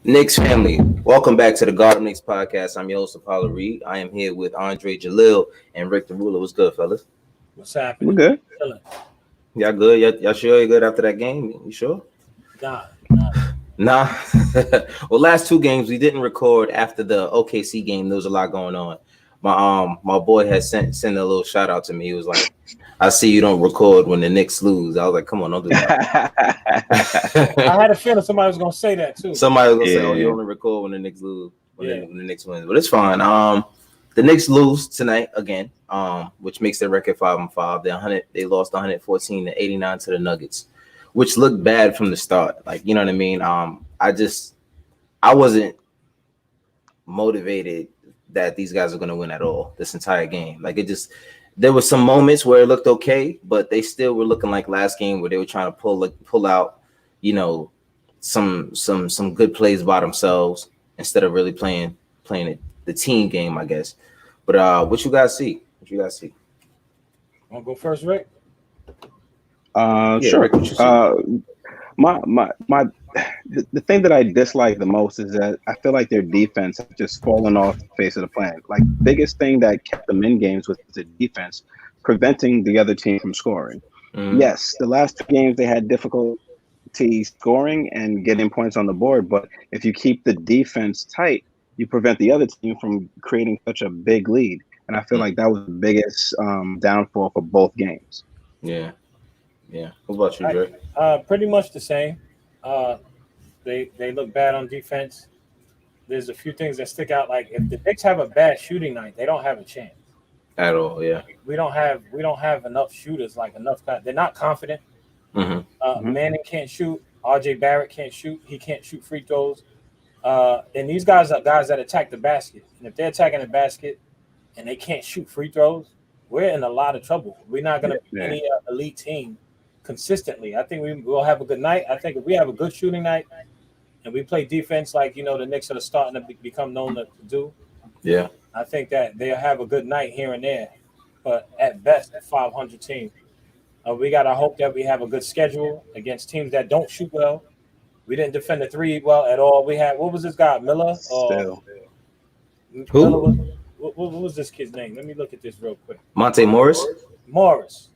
Knicks family, welcome back to the Garden Knicks podcast. I'm your host, Apollo Reed. I am here with Andre Jalil and Rick the Ruler. What's good, fellas? What's We're happening? good. Chilling. Y'all good? Y'all sure you're good after that game? You sure? Nah. Nah. Well, last two games we didn't record after the OKC game. There was a lot going on. My boy had sent a little shout out to me. He was like, "I see you don't record when the Knicks lose." I was like, "Come on, don't do I that." had a feeling somebody was gonna say that too. Somebody was gonna say, "Oh, you Yeah. only record when the Knicks lose, Yeah. when the Knicks wins," but it's fine. The Knicks lose tonight again, which makes their record 5-5. They lost 114 to 89 to the Nuggets, which looked bad from the start. Like, you know what I mean? I wasn't motivated that these guys are gonna win at all this entire game. Like, there were some moments where it looked okay, but they still were looking like last game where they were trying to pull out, you know, some good plays by themselves instead of really playing the team game, I guess. But what you guys see? What you guys see? Wanna go first, Rick? Yeah, Sure. Rick, what you see? The thing that I dislike the most is that I feel like their defense has just fallen off the face of the planet. Like, biggest thing that kept them in games was the defense preventing the other team from scoring. Yes, the last two games they had difficulty scoring and getting points on the board, but if you keep the defense tight, you prevent the other team from creating such a big lead. And I feel like that was the biggest downfall for both games. Yeah, yeah. What about you, Dre? Pretty much the same. Uh, they look bad on defense. There's a few things that stick out. Like if the Knicks have a bad shooting night, they don't have a chance. At all? Yeah. We don't have enough shooters. Like enough. They're not confident. Mhm. Manning can't shoot. R.J. Barrett can't shoot. He can't shoot free throws. And these guys are guys that attack the basket. And if they're attacking the basket and they can't shoot free throws, we're in a lot of trouble. We're not going to be Yeah. any elite team consistently. I think we will have a good night. I think if we have a good shooting night and we play defense like the Knicks are starting to become known to do, Yeah. I think that they'll have a good night here and there. But at best, a 500 team. We got to hope that we have a good schedule against teams that don't shoot well. We didn't defend the three well at all. We had, what was this guy, Miller? Still. Who? Miller was, what was this kid's name? Let me look at this real quick. Monte Morris? Morris.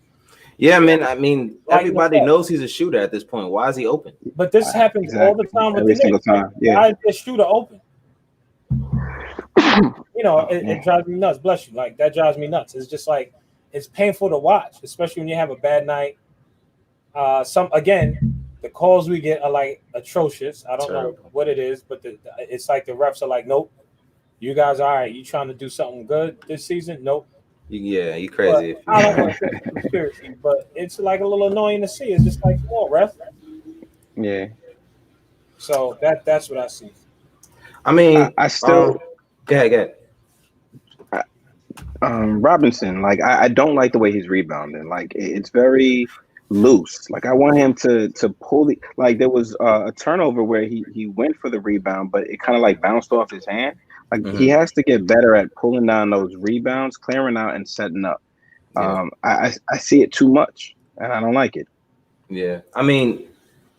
Yeah, man. I mean, Like everybody yourself. knows he's a shooter at this point. Why is he open? But this happens all the Exactly. time with Every the single Knicks. time. Yeah. Why is the shooter open? It drives me nuts. Bless you. Like that drives me nuts. It's just like it's painful to watch, especially when you have a bad night. The calls we get are like atrocious. I don't know Terrible. what it is, but it's like the refs are like, nope, you guys are all right. You trying to do something good this season? Nope. Yeah, you But crazy. I don't want to say it's conspiracy, but it's like a little annoying to see. It's just like, come on, ref. Yeah. So that's what I see. I mean, I still go ahead. Robinson, like I don't like the way he's rebounding. Like it's very loose. Like I want him to pull the like there was a turnover where he went for the rebound, but it kind of like bounced off his hand. Like he has to get better at pulling down those rebounds, clearing out, and setting up. Yeah. I see it too much, and I don't like it. Yeah. I mean,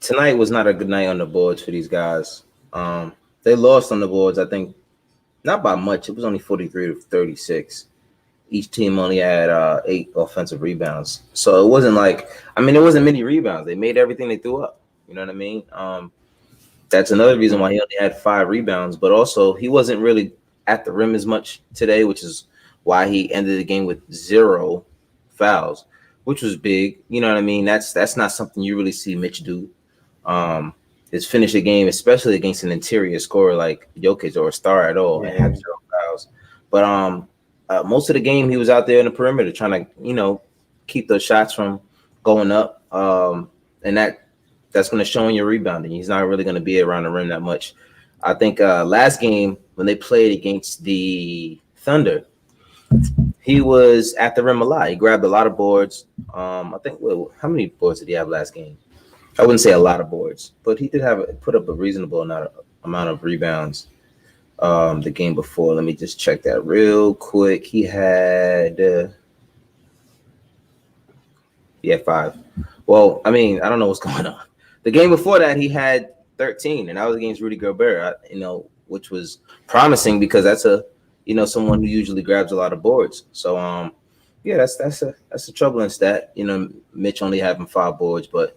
tonight was not a good night on the boards for these guys. They lost on the boards, I think, not by much. It was only 43 to 36. Each team only had 8 offensive rebounds. So it wasn't there wasn't many rebounds. They made everything they threw up. You know what I mean? That's another reason why he only had 5 rebounds, but also he wasn't really at the rim as much today, which is why he ended the game with 0 fouls, which was big. You know what I mean? That's not something you really see Mitch do. Is finish a game, especially against an interior scorer like Jokic or a star at all, and have 0 fouls. But most of the game he was out there in the perimeter trying to, keep those shots from going up. And that's going to show in your rebounding. He's not really going to be around the rim that much. I think last game when they played against the Thunder, he was at the rim a lot. He grabbed a lot of boards. I think how many boards did he have last game? I wouldn't say a lot of boards, but he did put up a reasonable amount of rebounds the game before. Let me just check that real quick. He had 5. Well, I mean, I don't know what's going on. The game before that, he had 13, and that was against Rudy Gobert. Which was promising because that's someone who usually grabs a lot of boards. So yeah, that's a troubling stat. Mitch only having 5 boards, but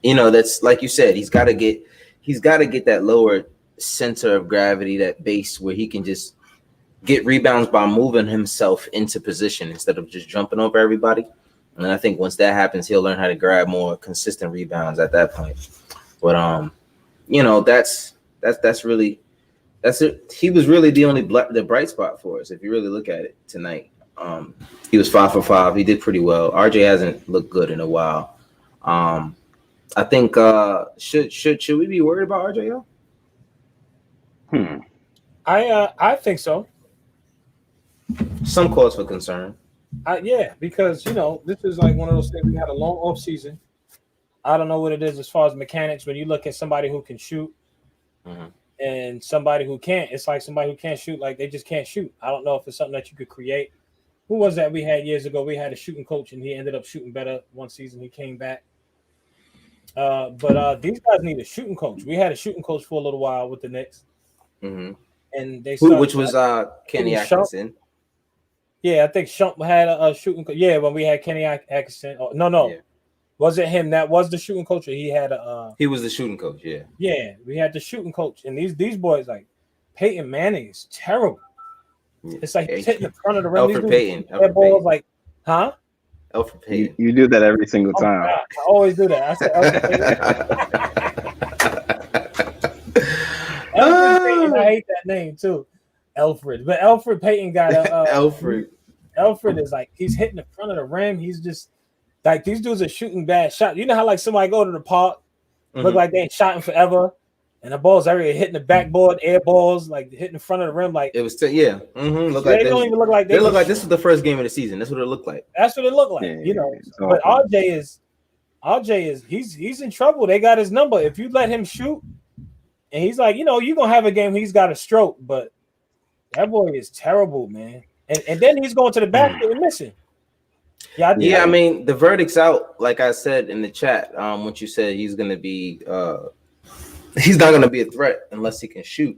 that's like you said, he's got to get that lower center of gravity, that base where he can just get rebounds by moving himself into position instead of just jumping over everybody. And I think once that happens, he'll learn how to grab more consistent rebounds at that point. But that's it. He was really the bright spot for us if you really look at it tonight. He was 5 for 5. He did pretty well. RJ hasn't looked good in a while. I think should we be worried about RJ? I think so. Some cause for concern. Yeah, because this is like one of those things. We had a long off season. I don't know what it is as far as mechanics. When you look at somebody who can shoot and somebody who can't, it's like somebody who can't shoot, like they just can't shoot. I don't know if it's something that you could create. Who was that we had years ago? We had a shooting coach, and he ended up shooting better one season. He came back. But these guys need a shooting coach. We had a shooting coach for a little while with the Knicks. And they started, which was Kenny Atkinson. Yeah, I think Shump had a shooting coach. Yeah, when we had Kenny Atkinson. Oh, no. Yeah. Was it him that was the shooting coach, or he had a he was the shooting coach, yeah. Yeah, we had the shooting coach. And these boys, like Peyton Manning is terrible. Yeah. It's like he's hitting the front of the rim. Elfrid Payton. Balls like, huh? Elfrid Payton. You do that every single time. God, I always do that. I said Elfrid Payton. Elfrid Payton, I hate that name too. Elfrid. But Elfrid Payton got a Elfrid. Elfrid is like he's hitting the front of the rim. He's just like these dudes are shooting bad shots. You know how like somebody go to the park, look like they ain't shot in forever, and the balls everywhere hitting the backboard, air balls, like hitting the front of the rim. Like it was, yeah. Look they don't even look like they look like this is the first game of the season. That's what it looked like. That's what it looked like, But RJ is he's in trouble. They got his number. If you let him shoot, and he's like, you're gonna have a game. He's got a stroke, but that boy is terrible, man. And then he's going to the basket and missing. Yeah, I mean, the verdict's out. Like I said in the chat, what you said, he's going to be, he's not going to be a threat unless he can shoot.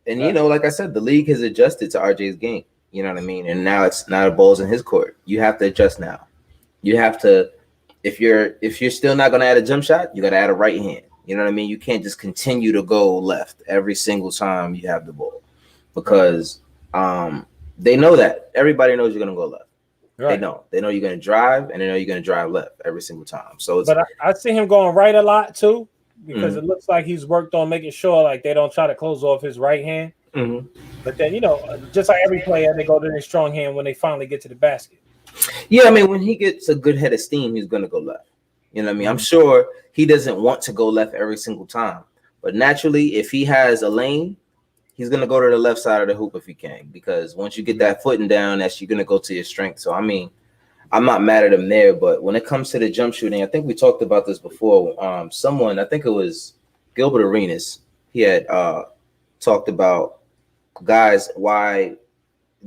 And like I said, the league has adjusted to RJ's game. You know what I mean? And now it's not a balls in his court. You have to adjust now. You have to, if you're still not going to add a jump shot, you got to add a right hand. You know what I mean? You can't just continue to go left every single time you have the ball because they know that. Everybody knows you're going to go left. Right. They know you're going to drive, and they know you're going to drive left every single time. So, but I see him going right a lot too, because it looks like he's worked on making sure like they don't try to close off his right hand. But then just like every player, they go to their strong hand when they finally get to the basket. Yeah, I mean, when he gets a good head of steam, he's going to go left. You know what I mean? I'm sure he doesn't want to go left every single time, but naturally, if he has a lane, he's going to go to the left side of the hoop if he can, because once you get that footing down, you're going to go to your strength. So, I mean, I'm not mad at him there, but when it comes to the jump shooting, I think we talked about this before. Someone, I think it was Gilbert Arenas, he had talked about guys, why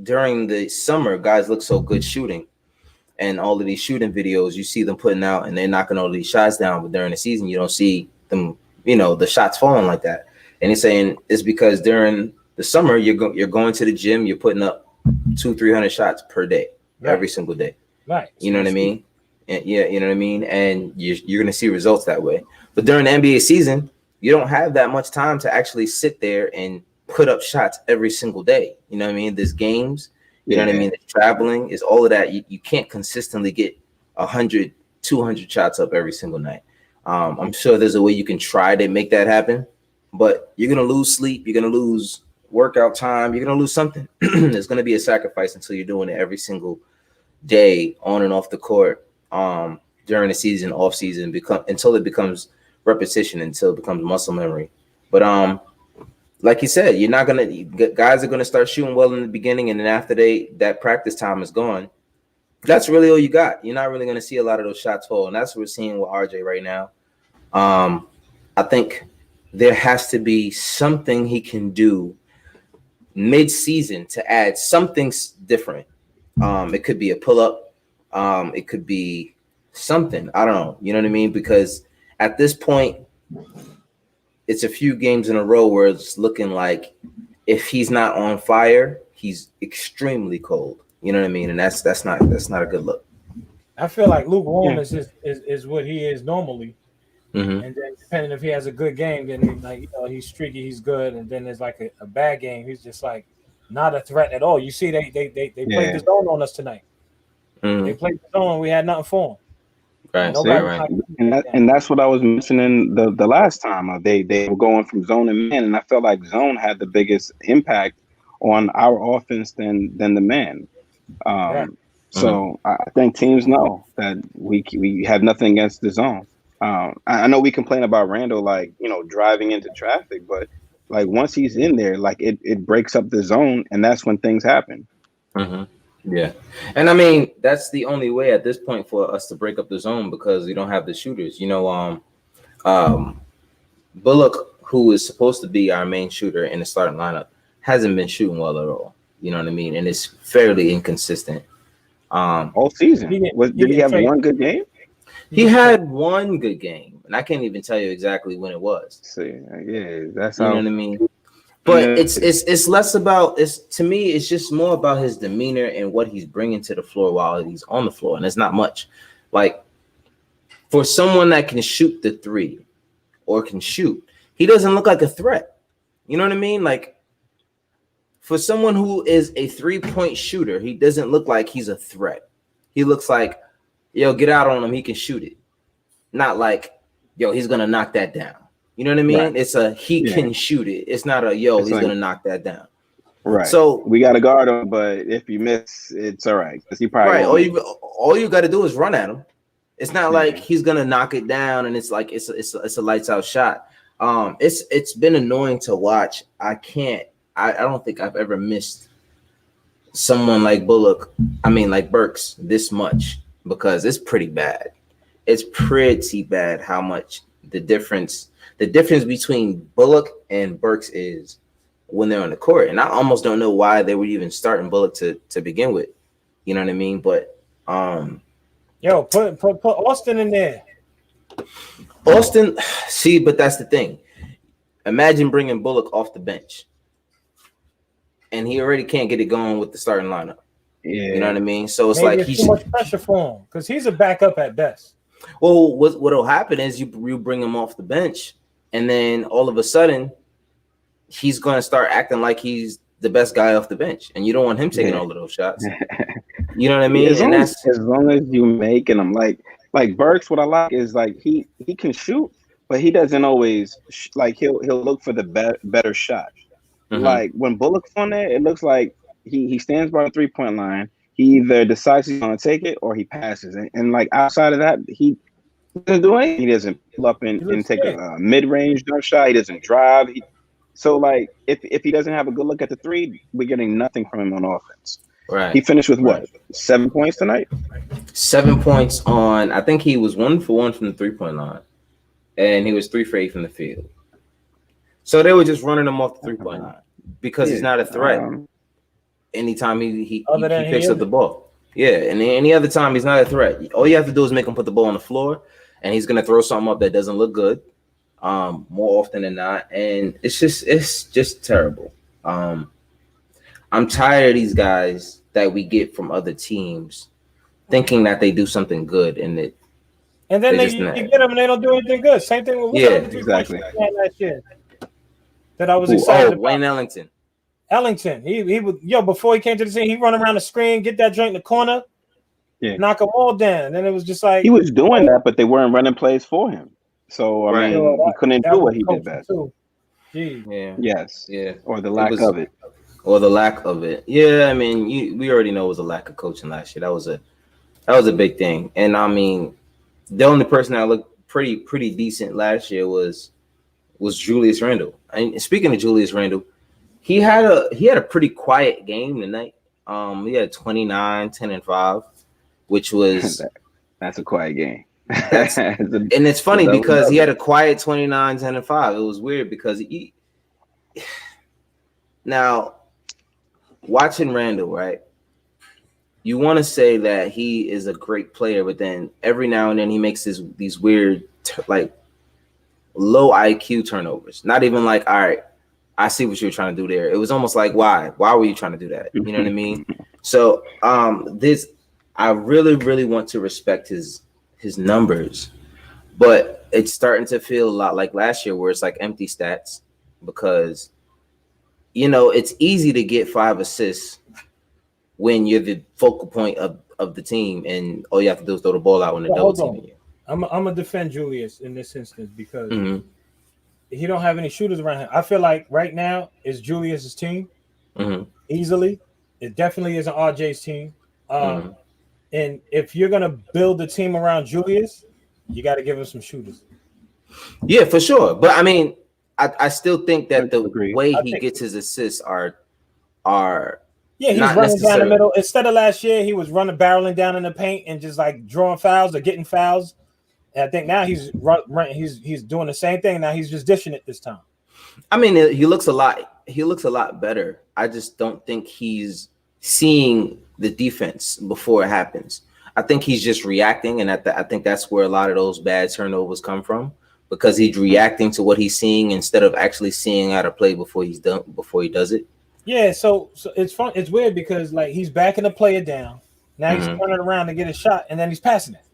during the summer, guys look so good shooting. And all of these shooting videos, you see them putting out and they're knocking all these shots down, but during the season, you don't see them, the shots falling like that. And he's saying it's because during the summer you're going to the gym, you're putting up 200-300 shots per day, every single day. Right. You know what I mean? And yeah, you know what I mean. And you're going to see results that way. But during the NBA season, you don't have that much time to actually sit there and put up shots every single day. You know what I mean? There's games. You know what I mean? There's traveling. Is all of that. You can't consistently get 100, 200 shots up every single night. I'm sure there's a way you can try to make that happen. But you're going to lose sleep. You're going to lose workout time. You're going to lose something. There's going to be a sacrifice until you're doing it every single day on and off the court during the season, off season, until it becomes repetition, until it becomes muscle memory. But like you said, you're not going to – guys are going to start shooting well in the beginning, and then after that practice time is gone, that's really all you got. You're not really going to see a lot of those shots fall, and that's what we're seeing with RJ right now. I think – there has to be something he can do mid-season to add something different. It could be a pull-up. It could be something. I don't know. You know what I mean? Because at this point, it's a few games in a row where it's looking like if he's not on fire, he's extremely cold. You know what I mean? And that's not a good look. I feel like lukewarm is what he is normally. Mm-hmm. And then depending if he has a good game, then he's streaky, he's good, and then there's like a bad game, he's just like not a threat at all. You see, they played the zone on us tonight. Mm-hmm. They played the zone, we had nothing for them. Right. And that's what I was mentioning the last time. They were going from zone and man, and I felt like zone had the biggest impact on our offense than the man. So I think teams know that we have nothing against the zone. I know we complain about Randle, like, driving into traffic, but like once he's in there, like it breaks up the zone, and that's when things happen. Mm-hmm. Yeah, and I mean that's the only way at this point for us to break up the zone because we don't have the shooters. Bullock, who is supposed to be our main shooter in the starting lineup, hasn't been shooting well at all. You know what I mean, and it's fairly inconsistent. All season. Did he have one good game? He had one good game, and I can't even tell you exactly when it was. See, yeah, that's you know what I mean. But it's less about to me. It's just more about his demeanor and what he's bringing to the floor while he's on the floor, and it's not much. Like for someone that can shoot the three or can shoot, he doesn't look like a threat. You know what I mean? Like for someone who is a 3-point shooter, he doesn't look like he's a threat. He looks like, yo, get out on him, he can shoot it. Not like, yo, he's gonna knock that down. You know what I mean? Right. It's a he can shoot it. It's not a he's gonna knock that down. Right. So we got to guard him, but if you miss, it's all right because he probably all you got to do is run at him. It's not like he's gonna knock it down, and it's like it's a lights out shot. It's been annoying to watch. I don't think I've ever missed someone like Burks this much because it's pretty bad. It's pretty bad how much the difference between Bullock and Burks is when they're on the court. And I almost don't know why they were even starting Bullock to begin with. You know what I mean? But yo, put Austin in there. Austin, see, but that's the thing. Imagine bringing Bullock off the bench. And he already can't get it going with the starting lineup. Yeah. You know what I mean? So it's like he's too much pressure for him because he's a backup at best. Well, what'll happen is you bring him off the bench, and then all of a sudden he's going to start acting like he's the best guy off the bench, and you don't want him taking all of those shots. You know what I mean? As long as you making them like Burks, what I like is like he can shoot, but he doesn't always he'll look for the better shot. Mm-hmm. Like when Bullock's on there, it looks like he stands by the 3-point line. He either decides he's going to take it or he passes. And like outside of that, he doesn't do anything. He doesn't pull up and take a mid-range jump shot. He doesn't drive. So like if he doesn't have a good look at the three, we're getting nothing from him on offense. Right. He finished with what? 7 points tonight? 7 points on, I think he was 1 for 1 from the 3-point line. And he was 3 for 8 from the field. So they were just running him off the 3-point line because he's not a threat. Anytime he picks up the ball. Yeah, and any other time he's not a threat. All you have to do is make him put the ball on the floor, and he's gonna throw something up that doesn't look good, more often than not. And it's just terrible. I'm tired of these guys that we get from other teams thinking that they do something good, and then you get them and they don't do anything good. Same thing with exactly. Last year that I was excited about. Wayne Ellington. He was before he came to the scene, he run around the screen, get that joint in the corner, knock them all down. And then it was just like he was doing that, but they weren't running plays for him. So I mean, he couldn't do what he did best. Yeah. Yes. Yeah. Or the lack of it. Or the lack of it. Yeah. I mean, we already know it was a lack of coaching last year. That was a big thing. And I mean, the only person that looked pretty decent last year was Julius Randle. And speaking of Julius Randle, he had a pretty quiet game tonight. He had 29, 10, and 5, which was that's a quiet game. And it's funny because he had a quiet 29, 10, and 5. It was weird because now watching Randle, right? You want to say that he is a great player, but then every now and then he makes these weird low IQ turnovers. Not even like, all right, I see what you're trying to do there. It was almost like, why? Why were you trying to do that? You know what I mean? So I really, really want to respect his numbers, but it's starting to feel a lot like last year where it's like empty stats because, it's easy to get 5 assists when you're the focal point of the team and all you have to do is throw the ball out when the double team you. I'm gonna defend Julius in this instance because he don't have any shooters around him. I feel like right now it's Julius's team easily. It definitely isn't RJ's team. And if you're gonna build the team around Julius, you got to give him some shooters. Yeah, for sure. But I mean, I still think that the way he gets his assists are he's running down the middle. Instead of last year, he was barreling down in the paint and just like drawing fouls or getting fouls. And I think now he's doing the same thing. Now he's just dishing it this time. I mean, he looks a lot better. I just don't think he's seeing the defense before it happens. I think he's just reacting, and I think that's where a lot of those bad turnovers come from because he's reacting to what he's seeing instead of actually seeing how to play before he does it. Yeah, so it's fun. It's weird because like he's backing the player down. Now he's turning around to get a shot, and then he's passing it.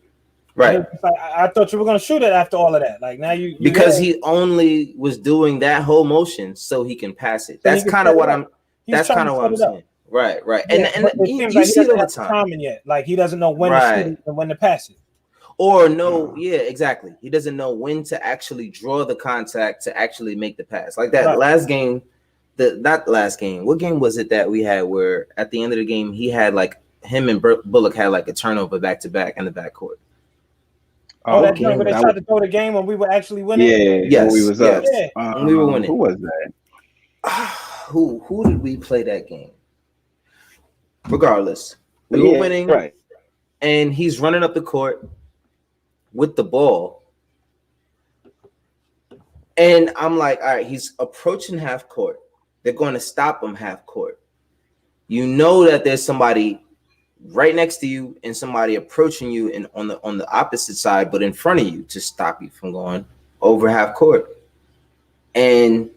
Right. Like, I thought you were going to shoot it after all of that. Like now you because he only was doing that whole motion so he can pass it. That's kind of what I'm. That's kind of what I'm saying. Right. Yeah, and you see it all the time. Yet. Like he doesn't know when to shoot it and when to pass it. Or exactly. He doesn't know when to actually draw the contact to actually make the pass. Like that last game. Not last game. What game was it that we had where at the end of the game he had like him and Bullock had like a turnover back to back in the backcourt. That game where they tried to throw the game when we were actually winning. Yes, when we was up. When we were winning. Who was that? Who did we play that game? Regardless, we were winning, right? And he's running up the court with the ball, and I'm like, all right, he's approaching half court. They're going to stop him half court. You know that there's somebody right next to you and somebody approaching you and on the opposite side, but in front of you to stop you from going over half court. And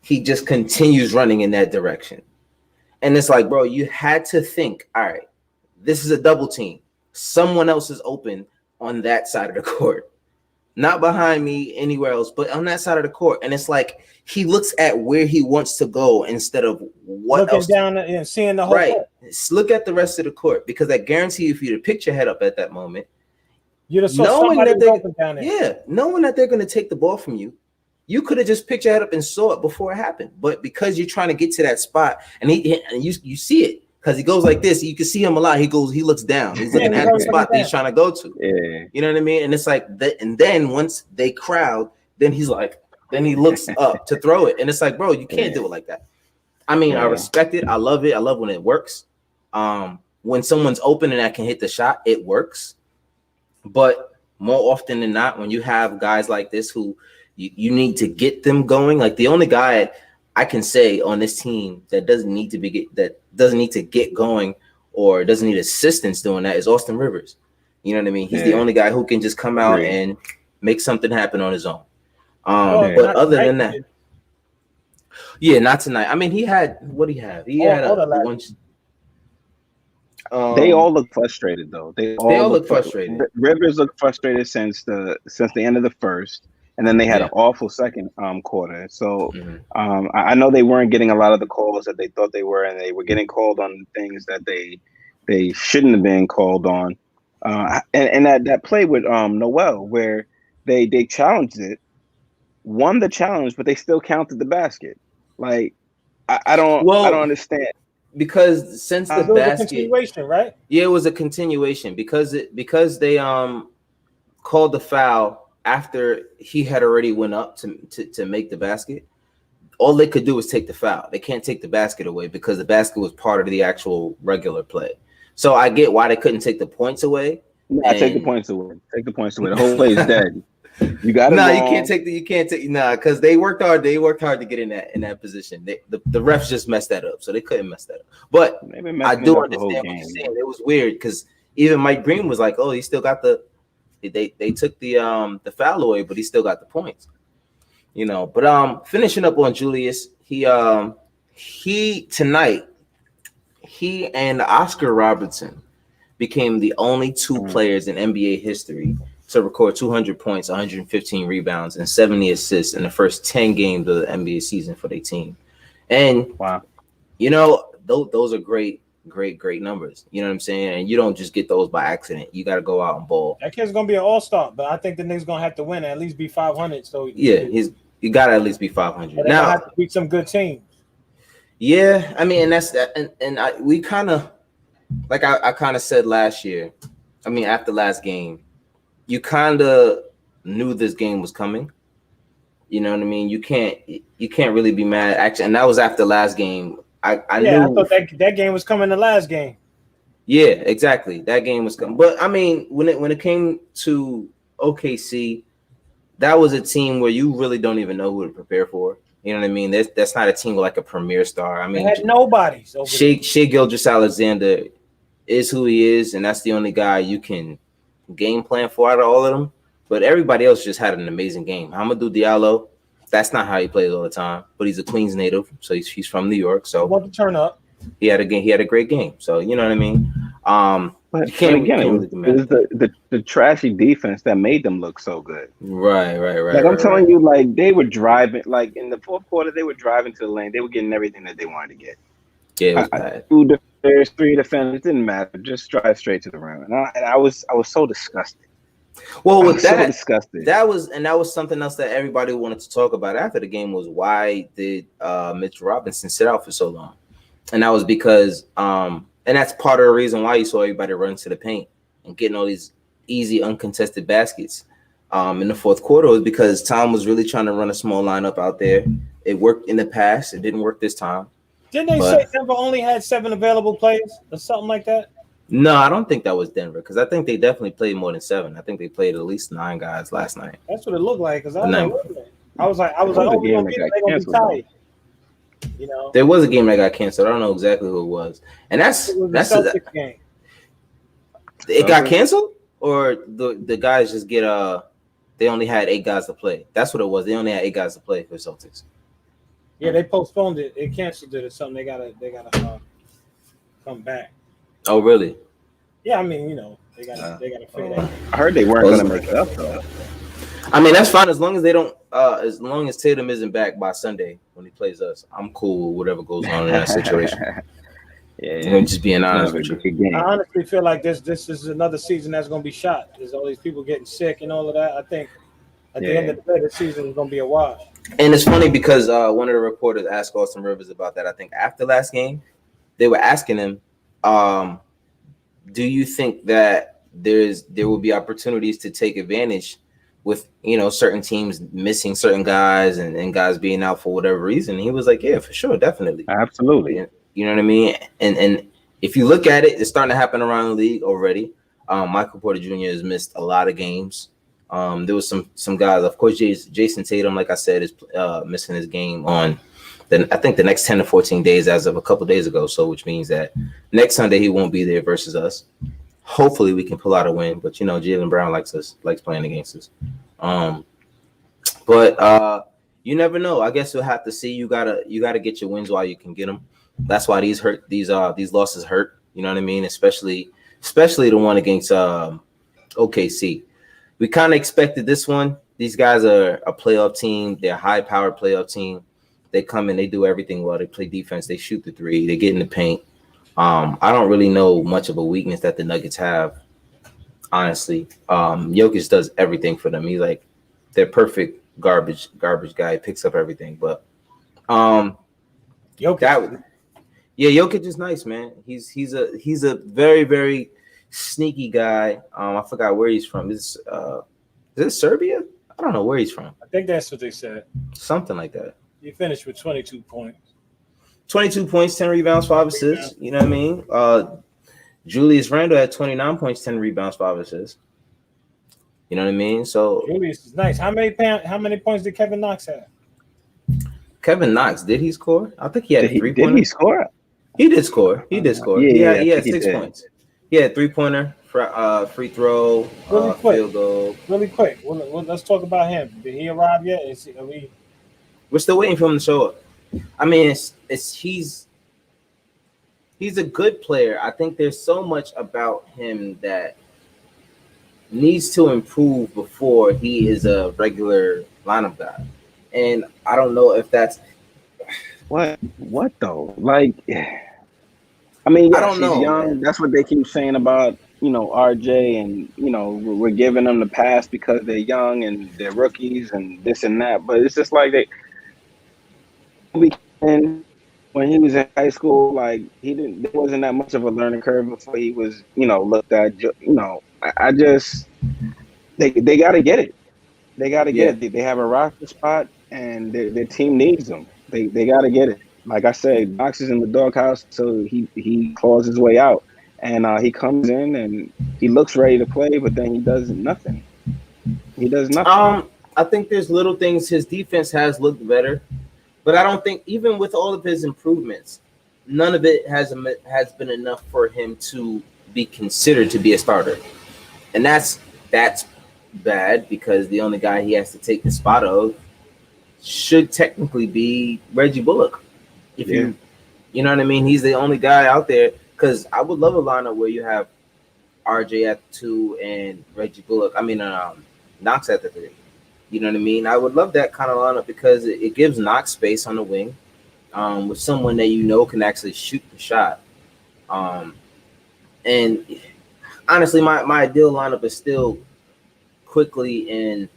he just continues running in that direction. And it's like, bro, you had to think, all right, this is a double team. Someone else is open on that side of the court. Not behind me, anywhere else, but on that side of the court. And it's like he looks at where he wants to go instead of what looking else. Down and seeing the whole court. Look at the rest of the court because I guarantee if you to pick your head up at that moment, you'd have saw somebody open down there. Yeah, knowing that they're going to take the ball from you, you could have just picked your head up and saw it before it happened. But because you're trying to get to that spot, and you see it because he goes like this, you can see him a lot. He looks down. He's looking at the spot that he's trying to go to. Yeah, you know what I mean. And it's like that. And then once they crowd, then he looks up to throw it, and it's like, bro, you can't do it like that. I mean, I respect it. I love it. I love when it works. When someone's open and I can hit the shot, it works. But more often than not, when you have guys like this who you need to get them going, like the only guy I can say on this team that doesn't need to get going or doesn't need assistance doing that is Austin Rivers. You know what I mean? He's the only guy who can just come out and make something happen on his own. But other than that, not tonight. I mean, he had what he have. He had a bunch. They all look frustrated though. They all look frustrated. Rivers looked frustrated since the end of the first, and then they had an awful second quarter. So I know they weren't getting a lot of the calls that they thought they were, and they were getting called on things that they shouldn't have been called on. And that play with Noel where they challenged it, won the challenge, but they still counted the basket. Like I don't understand. Because since the basket, continuation, right? Yeah, it was a continuation because they called the foul after he had already went up to make the basket. All they could do was take the foul. They can't take the basket away because the basket was part of the actual regular play. So I get why they couldn't take the points away. Take the points away. Take the points away. The whole play is dead. You got it. No, you can't take because they worked hard. They worked hard to get in that position. The refs just messed that up, so they couldn't mess that up. But I do understand what you're saying. It was weird because even Mike Green was like, "Oh, he still got the." They took the foul away, but he still got the points. But finishing up on Julius, he tonight, he and Oscar Robertson became the only two players in NBA history to record 200 points, 115 rebounds, and 70 assists in the first 10 games of the NBA season for their team. And wow, those are great numbers. You know what I'm saying? And you don't just get those by accident. You got to go out and ball. That kid's gonna be an all-star, but I think the Knicks gonna have to win, at least be 500. So yeah, you got to at least be 500. Now have to beat some good teams. Yeah, I mean, and that's that. And we kind of, like I kind of said last year. I mean, after last game, you kind of knew this game was coming. You know what I mean? You can't really be mad. Actually, and that was after last game. I knew. I thought that game was coming the last game. Yeah, exactly. That game was coming. But I mean, when it came to OKC, that was a team where you really don't even know who to prepare for. You know what I mean? That's not a team with like a premier star. I mean, they had nobody. Shai Gilgeous-Alexander is who he is, and that's the only guy you can game plan for out of all of them. But everybody else just had an amazing game. Hamidou Diallo, that's not how he plays all the time, but he's a Queens native, so he's from New York. So want to turn up. He had a great game. So you know what I mean. But it was the trashy defense that made them look so good. Right. Like I'm telling you, like they were driving. Like in the fourth quarter, they were driving to the lane. They were getting everything that they wanted to get. Yeah, it was bad. 2 defenders, 3 defenders, it didn't matter. Just drive straight to the rim. And I was so disgusted. Well, with that, so disgusted. That was something else that everybody wanted to talk about after the game was why did Mitch Robinson sit out for so long? And that was because and that's part of the reason why you saw everybody run to the paint and getting all these easy uncontested baskets in the fourth quarter was because Tom was really trying to run a small lineup out there. It worked in the past. It didn't work this time. Didn't they say Denver only had 7 available players or something like that? No, I don't think that was Denver because I think they definitely played more than 7. I think they played at least 9 guys last night. That's what it looked like. Because I was like, oh, we're gonna be tight. You know, there was a game that got canceled. I don't know exactly who it was, and that's the game. It got canceled, or the guys just get they only had 8 guys to play. That's what it was. They only had 8 guys to play for Celtics. Yeah, they postponed it. They canceled it or something. They gotta come back. Oh, really? Yeah, I mean, they gotta figure that out. I heard they weren't gonna make it up though. I mean, that's fine as long as they don't. As long as Tatum isn't back by Sunday when he plays us, I'm cool with whatever goes on in that situation. Yeah. Just being honest with you. I honestly feel like this is another season that's gonna be shot. There's all these people getting sick and all of that. I think at the end of the day, the season is gonna be a wash. And it's funny because one of the reporters asked Austin Rivers about that. I think after last game, they were asking him, do you think that there will be opportunities to take advantage with certain teams missing certain guys and guys being out for whatever reason? And he was like, yeah, for sure, definitely, absolutely. You know what I mean? And if you look at it, it's starting to happen around the league already. Michael Porter Jr. has missed a lot of games. There was some guys, of course, Jason Tatum, like I said, is missing his game on I think the next 10 to 14 days as of a couple of days ago. So which means that next Sunday he won't be there versus us. Hopefully we can pull out a win, but Jaylen Brown likes playing against us. But you never know. I guess we'll have to see. You gotta get your wins while you can get them. That's why these losses hurt. You know what I mean? Especially the one against OKC. We kind of expected this one. These guys are a playoff team. They're a high-powered playoff team. They come in, they do everything well. They play defense. They shoot the 3. They get in the paint. I don't really know much of a weakness that the Nuggets have, honestly. Jokic does everything for them. He's like their perfect garbage guy. He picks up everything. But Jokic is nice, man. He's a very, very sneaky guy. I forgot where he's from. Is it Serbia? I don't know where he's from. I think that's what they said. Something like that. He finished with 22 points. 22 points, 10 rebounds, 5 assists. You know what I mean? Julius Randle had 29 points, 10 rebounds, 5 assists. You know what I mean? So Julius is nice. How many points did Kevin Knox have? Kevin Knox, did he score? I think he had a 3-pointer. Did he score? He did score. He had 6 points. He had a 3-pointer free throw, Really quick. field goal. Really quick. Let's talk about him. Did he arrive yet? We're still waiting for him to show up. I mean, he's a good player. I think there's so much about him that needs to improve before he is a regular lineup guy. And I don't know if that's what though. Like, I mean, yes, I don't know, he's young. man. That's what they keep saying about RJ, and we're giving them the pass because they're young and they're rookies and this and that. But it's just like when he was in high school, like there wasn't that much of a learning curve before he was looked at. I just they got to get it. They got to get it. They have a roster spot, and their team needs them. They got to get it. Like I said, Knox is in the doghouse, so he claws his way out, and he comes in and he looks ready to play, but then he does nothing. He does nothing. I think there's little things. His defense has looked better, but I don't think even with all of his improvements, none of it has been enough for him to be considered to be a starter, and that's bad because the only guy he has to take the spot of should technically be Reggie Bullock. If you know what I mean, he's the only guy out there. Because I would love a lineup where you have RJ at the 2 and Reggie Bullock. I mean, Knox at the 3. You know what I mean? I would love that kind of lineup because it gives Knox space on the wing with someone that can actually shoot the shot. And honestly, my ideal lineup is still Quickly and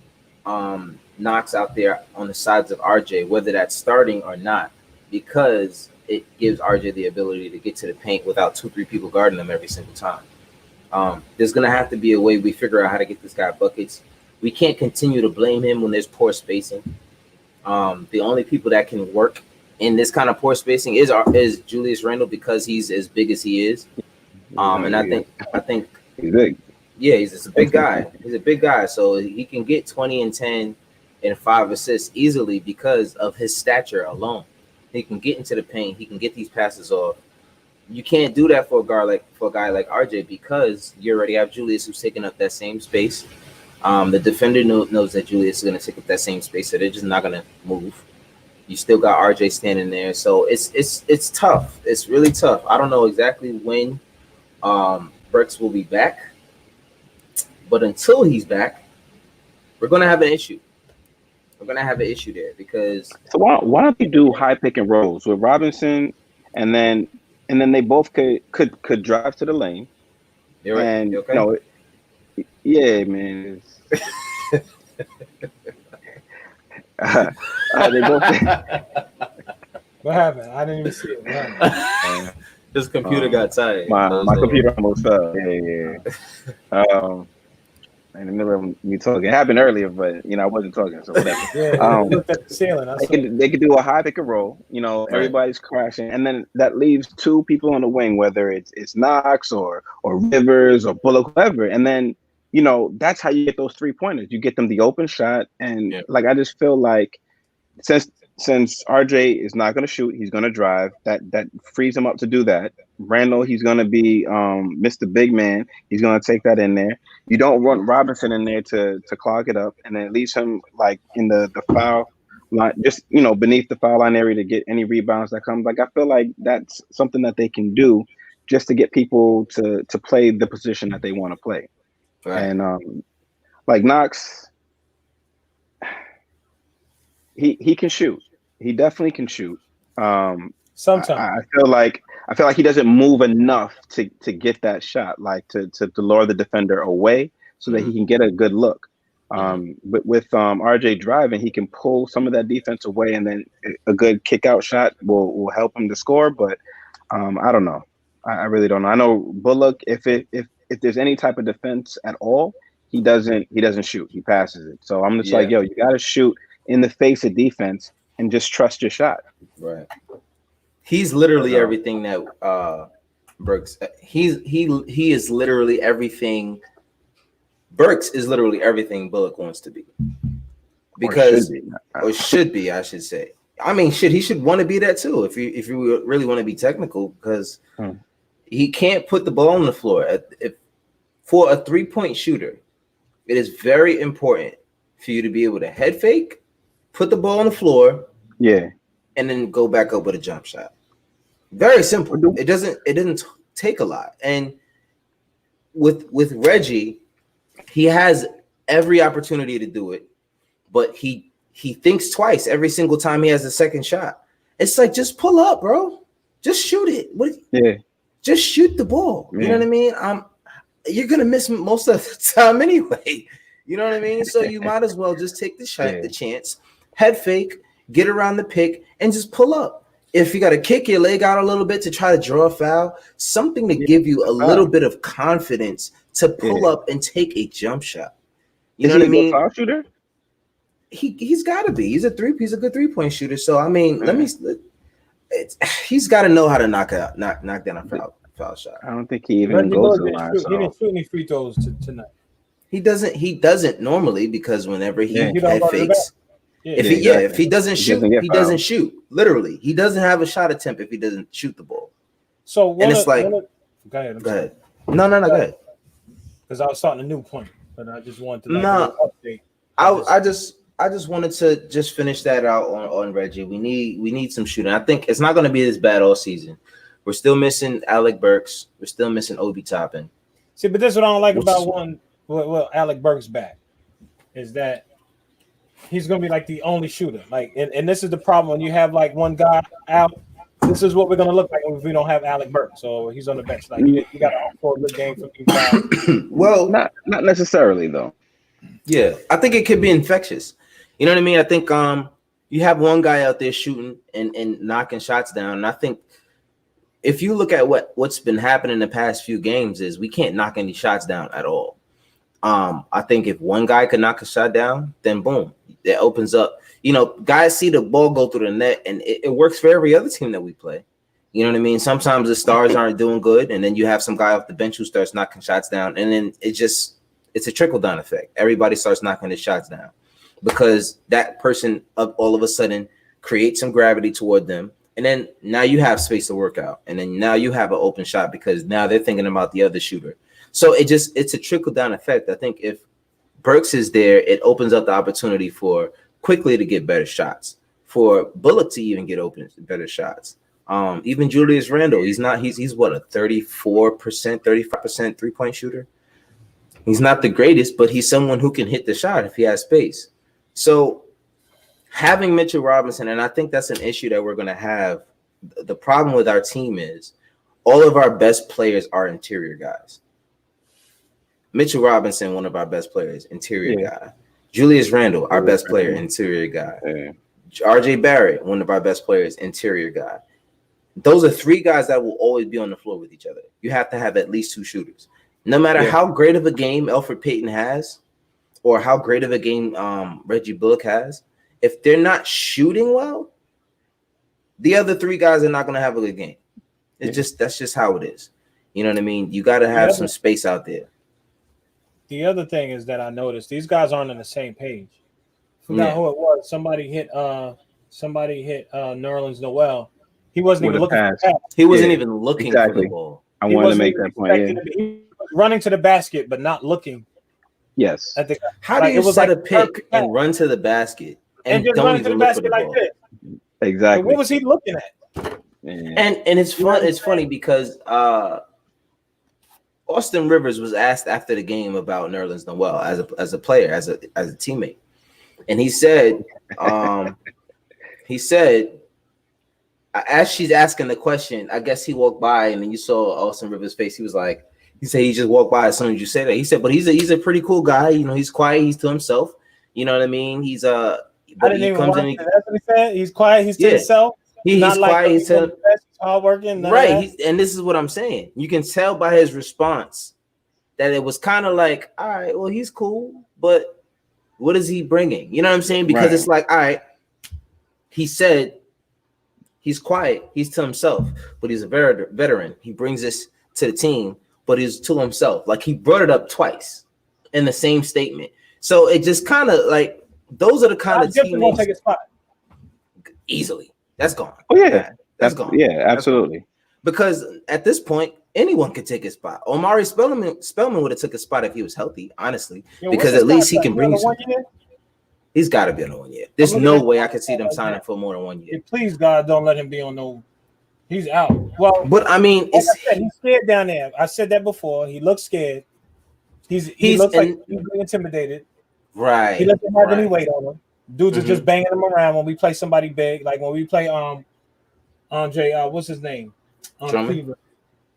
Knox out there on the sides of RJ, whether that's starting or not, because it gives RJ the ability to get to the paint without 2-3 people guarding him every single time. There's going to have to be a way we figure out how to get this guy buckets. We can't continue to blame him when there's poor spacing. The only people that can work in this kind of poor spacing is Julius Randle because he's as big as he is. And I think he's big. Yeah, he's a big guy. He's a big guy, so he can get 20 and 10 and 5 assists easily because of his stature alone. He can get into the paint. He can get these passes off. You can't do that for a guy like RJ because you already have Julius who's taking up that same space. The defender knows that Julius is going to take up that same space, so they're just not going to move. You still got RJ standing there, so it's tough. It's really tough. I don't know exactly when Burks will be back. But until he's back, we're going to have an issue. We're going to have an issue there because. So why don't you do high pick and rolls with Robinson, and then they both could drive to the lane. You're right. And You okay? Yeah, man. They both. What happened? I didn't even see it. His computer got tired. My computer almost fell. Yeah. In the middle of me talking, it happened earlier, but I wasn't talking, so whatever. Looked at the ceiling. They could do a high pick and roll. Everybody's crashing, and then that leaves 2 people on the wing, whether it's Knox or Rivers or Bullock, whoever, and then that's how you get those 3-pointers. You get them the open shot, and I just feel like since RJ is not going to shoot, he's going to drive. That frees him up to do that. Randall, he's going to be Mr. Big Man. He's going to take that in there. You don't want Robinson in there to clog it up, and then it leaves him in the foul line, just beneath the foul line area to get any rebounds that come. I feel like that's something that they can do just to get people to play the position that they want to play. Right. And Knox, he can shoot. He definitely can shoot. Sometimes I feel like he doesn't move enough to get that shot, to lure the defender away so that he can get a good look. But with RJ driving, he can pull some of that defense away, and then a good kick out shot will help him to score. But I don't know. I really don't know. I know Bullock, if there's any type of defense at all, he doesn't shoot. He passes it. So I'm just you got to shoot in the face of defense and just trust your shot. Right. He's literally everything that Burks. He is literally everything. Burks is literally everything Bullock wants to be. Because or should be, I should say. I mean, he should want to be that too. If you really want to be technical, because he can't put the ball on the floor. For a 3-point shooter, it is very important for you to be able to head fake, put the ball on the floor, and then go back up with a jump shot. Very simple. It didn't take a lot. And with Reggie, he has every opportunity to do it, but he thinks twice every single time he has a second shot. It's like, just pull up, bro. Just shoot it. Just shoot the ball. You know what I mean? You're gonna miss most of the time anyway. You know what I mean? So you might as well just take the shot, the chance, head fake, get around the pick, and just pull up. If you got to kick your leg out a little bit to try to draw a foul, something to give you a little bit of confidence to pull up and take a jump shot. You know what I mean? Foul shooter? He's got to be. He's a good 3-point shooter. So I mean, he's got to know how to knock down a foul shot. I don't think he even goes to the line. He didn't shoot any free throws tonight. He doesn't normally, because whenever he head fakes. If he doesn't shoot, he doesn't shoot. Literally, he doesn't have a shot attempt if he doesn't shoot the ball. So and it's like, go ahead. No, go ahead. Because I was starting a new point, but I just wanted to update. I just wanted to just finish that out on Reggie. We need some shooting. I think it's not going to be this bad all season. We're still missing Alec Burks. We're still missing Obi Toppin. See, but this is what I don't like about Alec Burks back is that he's going to be like the only shooter. Like, and this is the problem when you have like one guy out. This is what we're going to look like if we don't have Alec Burks. So he's on the bench. Like, you got to hope for a good game from these guys. Well, not necessarily though. Yeah, I think it could be infectious. You know what I mean? I think you have one guy out there shooting and knocking shots down, and I think if you look at what's been happening in the past few games is we can't knock any shots down at all. I think if one guy could knock a shot down, then boom, it opens up. You know, guys see the ball go through the net, and it works for every other team that we play. You know what I mean? Sometimes the stars aren't doing good, and then you have some guy off the bench who starts knocking shots down, and then it's a trickle-down effect. Everybody starts knocking the shots down because that person all of a sudden creates some gravity toward them, and then now you have space to work out, and then now you have an open shot because now they're thinking about the other shooter. So it's a trickle-down effect. I think if Burks is there, it opens up the opportunity for Quickly to get better shots, for Bullock to even get better shots. Even Julius Randle, he's what, a 34%, 35% 3-point shooter. He's not the greatest, but he's someone who can hit the shot if he has space. So having Mitchell Robinson, and I think that's an issue that we're going to have. The problem with our team is all of our best players are interior guys. Mitchell Robinson, one of our best players, interior guy. Julius Randle, our best player, interior guy. RJ Barrett, one of our best players, interior guy. Those are three guys that will always be on the floor with each other. You have to have at least two shooters. No matter how great of a game Elfrid Payton has or how great of a game Reggie Bullock has, if they're not shooting well, the other three guys are not going to have a good game. That's just how it is. You know what I mean? You got to have some space out there. The other thing is that I noticed these guys aren't on the same page. Forgot who it was. Somebody hit Nerlens Noel. He wasn't even looking for the pass. He wasn't even looking for the ball. I wanted to make that point. He was running to the basket, but not looking. Yes. How do you set a pick and run to the basket and just run to the basket like this? Exactly. What was he looking at? And it's fun. It's funny because Austin Rivers was asked after the game about Nerlens Noel as a player, as a teammate, and he said, as she's asking the question, I guess he walked by and then you saw Austin Rivers' face. He said he just walked by as soon as you said that. He said, but he's a pretty cool guy. You know, he's quiet. He's to himself. You know what I mean? He's I didn't even watch it. That's what he said. He's quiet. He's to himself. He's quiet. He's hard working. Right. And this is what I'm saying. You can tell by his response that it was kind of like, all right, well, he's cool, but what is he bringing? You know what I'm saying? Because it's like, all right, he said he's quiet. He's to himself, but he's a veteran. He brings this to the team, but he's to himself. Like he brought it up twice in the same statement. So it just kind of like, those are the kind of teammates. Won't take a spot. Easily. That's gone. Oh, yeah. That's gone. Yeah, absolutely. Because at this point, anyone could take his spot. Omari Spellman would have took a spot if he was healthy, honestly, Yo, because what's at this least guy he can bring you on 1 something. year? He's got to be on a 1 year. There's I'm no looking at way I that could see them like signing that. for more than 1 year. Yeah, please, God, don't let him be on no. He's out. Well, But I mean, like I said, he's scared down there. I said that before. He looks scared. He looks like he's being intimidated. Right. He doesn't have any weight on him. Dudes are Mhm. just banging him around when we play somebody big. Like when we play Andre, what's his name? Drummond? Cleveland.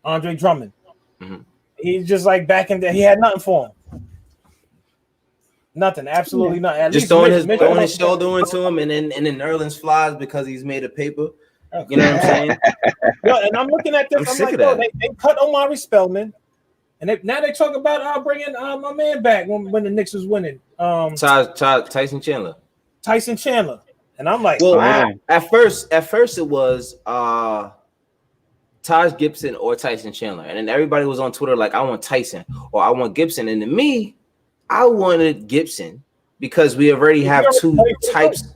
Andre Drummond. Mhm. He's just like back in there. He had nothing for him. Nothing. Absolutely nothing. At Just least throwing his shoulder into him, and then Nerlens flies because he's made of paper. Okay. You know what I'm saying? Yo, and I'm looking at this. I'm I'm sick like, of yo, that. they cut Omari Spellman, and now they talk about bringing my man back when the Knicks was winning. Tyson Chandler. Tyson Chandler, and I'm like, Well, wow. at first it was Taj Gibson or Tyson Chandler, and then everybody was on Twitter like, I want Tyson or I want Gibson, and to me, I wanted Gibson because we already have two types.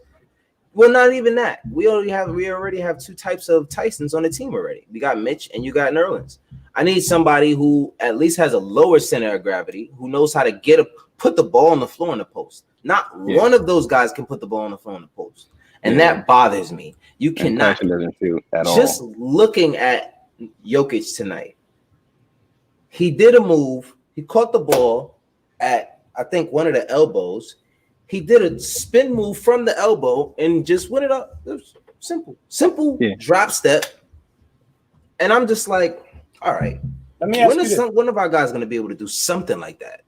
Well, not even that. We already have two types of Tysons on the team already. We got Mitch and you got Nerlens. I need somebody who at least has a lower center of gravity, who knows how to put the ball on the floor in the post. Not one of those guys can put the ball on the floor in the post, and that bothers me. You cannot. Tyson doesn't shoot at all. Just looking at Jokic tonight, he did a move. He caught the ball at, I think, one of the elbows. He did a spin move from the elbow and just went it up. It was simple drop step. And I'm just like, all right. Let me ask you this. When of our guys going to be able to do something like that?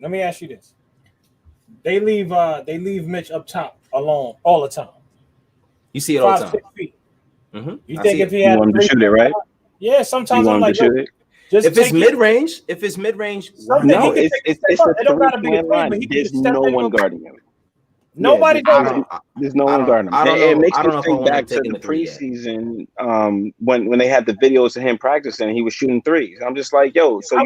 Let me ask you this. They leave Mitch up top alone all the time. You see it all the time. 5, 6 feet. Mm-hmm. You think if he had to shoot it, right? Yeah, sometimes I'm like, if it's mid-range, no, it's a three-man line. There's no one guarding him. Nobody does. There's no one guarding him. It makes me think back to the preseason when they had the videos of him practicing. He was shooting threes. I'm just like, yo, so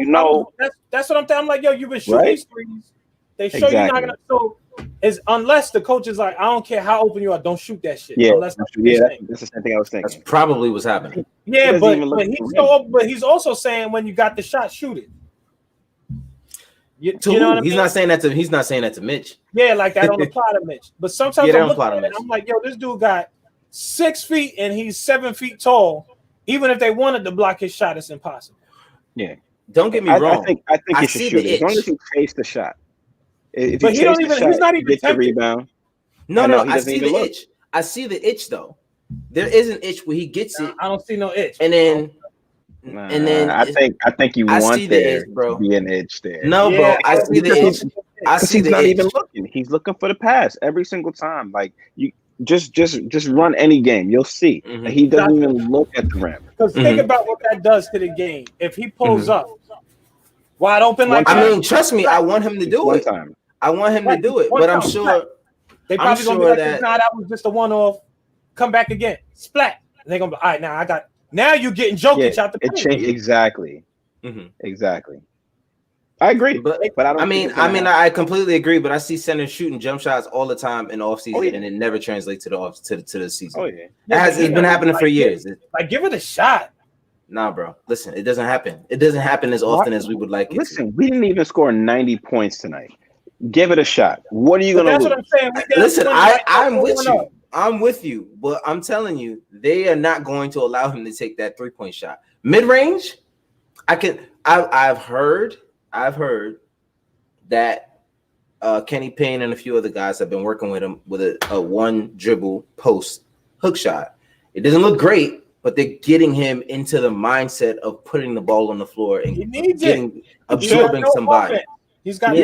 that's what I'm saying. I'm like, yo, you've been shooting these threes. They show you not gonna. So is unless the coach is like, I don't care how open you are, don't shoot that shit. Yeah, unless that's the same thing I was thinking. That's probably what's happening. Yeah, but he's also saying when you got the shot, shoot it. You know what I mean? He's not saying that to Mitch. Yeah, like that don't apply to Mitch. But sometimes I'm like, yo, this dude got 6 feet and he's 7 feet tall. Even if they wanted to block his shot, it's impossible. Yeah. Don't get me wrong. I think you should shoot it as long as you chase the shot. But he's not even get the rebound. No, I see the itch. I see the itch though. There is an itch where he gets it. I don't see no itch. And then I think you want there to be an itch there. No, bro. I see the itch. I see the itch. He's not even looking. He's looking for the pass every single time. Like you just run any game. You'll see. Mm-hmm. He doesn't even look at the rim. Because think about what that does to the game. If he pulls up wide open like that. I mean, trust me, I want him to do it. I want him to do it, but I'm sure they probably gonna be like, nah, that was just a one-off. Come back again, splat. And they're gonna be, all right, now you're getting Jokic out the it changed exactly. Mm-hmm. Exactly. I agree, but I don't. I completely agree. But I see centers shooting jump shots all the time in the offseason, and it never translates to the season. Oh yeah, it's been happening for years. Like, give it a shot. Nah, bro. Listen, it doesn't happen. It doesn't happen as often as we would like it. Listen, we didn't even score 90 points tonight. Give it a shot. What are you gonna lose? That's what I'm saying. Listen, I'm with you. I'm with you, but I'm telling you, they are not going to allow him to take that 3-point shot. Mid-range, I've heard that Kenny Payne and a few other guys have been working with him with a one dribble post hook shot. It doesn't look great, but they're getting him into the mindset of putting the ball on the floor and absorbing somebody. He's got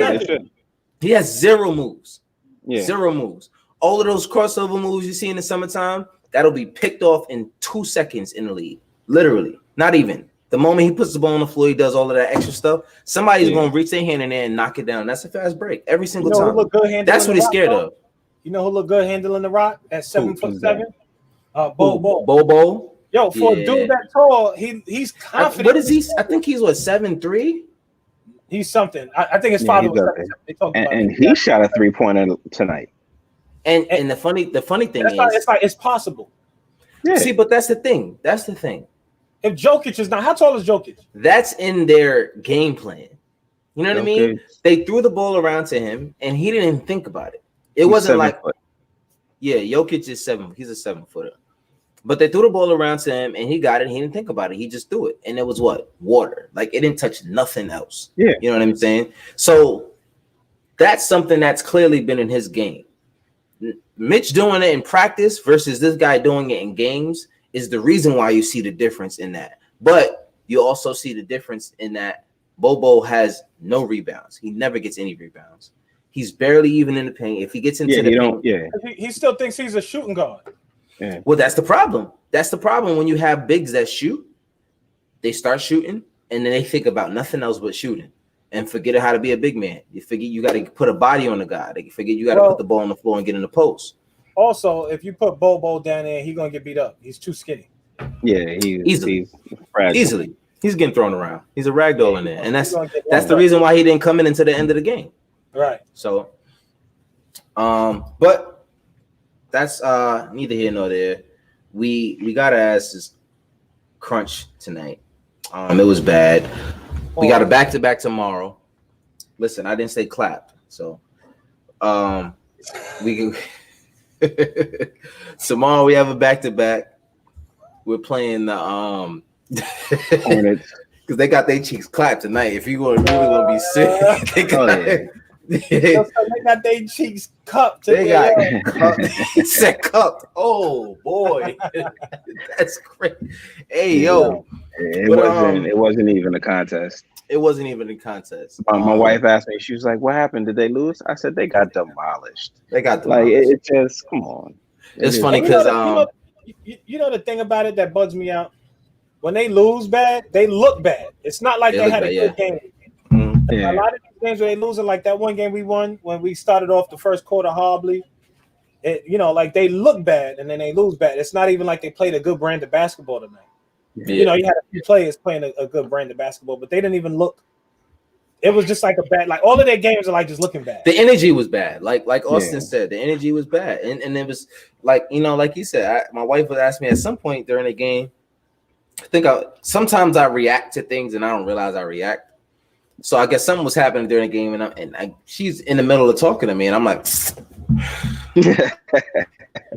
He has zero moves. Yeah. Zero moves. All of those crossover moves you see in the summertime, that'll be picked off in 2 seconds in the league. Literally. Not even. The moment he puts the ball on the floor, he does all of that extra stuff. Somebody's going to reach their hand in there and knock it down. That's a fast break every single time. That's what he's scared of. You know who look good handling the rock at 7'7"? Bobo. Yo, for a dude that tall, he's confident. What is he? I think he's 7'3". He's something. I think it's 5'7". And he shot a 3-pointer tonight. And the funny thing is, it's possible. Yeah. See, but that's the thing. If Jokic is not, how tall is Jokic? That's in their game plan. You know what I mean? They threw the ball around to him, and he didn't even think about it. It wasn't like, yeah, Jokic is 7. He's a 7-footer. But they threw the ball around to him, and he got it. He didn't think about it. He just threw it, and it was what? Water. Like, it didn't touch nothing else. Yeah. You know what I'm saying? So that's something that's clearly been in his game. Mitch doing it in practice versus this guy doing it in games is the reason why you see the difference in that. But you also see the difference in that Bobo has no rebounds. He never gets any rebounds. He's barely even in the paint. If he gets into the paint, he still thinks he's a shooting guard. Yeah. Well, that's the problem. That's the problem when you have bigs that shoot. They start shooting, and then they think about nothing else but shooting and forget how to be a big man. You forget you got to put a body on the guy. They forget you got to put the ball on the floor and get in the post. Also, if you put Bobo down there, he's going to get beat up. He's too skinny. Yeah, he's fragile. Easily. He's getting thrown around. He's a ragdoll in there. And that's the reason why he didn't come in until the end of the game. Right. So, but that's neither here nor there. We got our asses crunch tonight. It was bad. We got a back-to-back tomorrow. Listen, I didn't say clap. So, we can tomorrow we have a back-to-back. We're playing the Hornets because they got their cheeks clapped tonight. If you really want to be sick, they got their cheeks cupped. They got cupped. He said cupped. Oh boy, that's great. Hey yo, it wasn't even a contest. It wasn't even a contest. My wife asked me. She was like, "What happened? Did they lose?" I said, "They got demolished." They got demolished. Like it just come on. It's funny because you know the thing about it that bugs me out. When they lose bad, they look bad. It's not like they had a good game. Mm-hmm. Yeah. A lot of these games where they losing, like that one game we won when we started off the first quarter horribly. Like they look bad and then they lose bad. It's not even like they played a good brand of basketball tonight. Yeah. You had a few players playing a good brand of basketball, but they didn't even look. It was just like a bad, like all of their games are like just looking bad. The energy was bad. Like Austin said, the energy was bad. And it was like, like you said, my wife would ask me at some point during the game, sometimes I react to things and I don't realize I react. So I guess something was happening during the game and she's in the middle of talking to me and I'm like,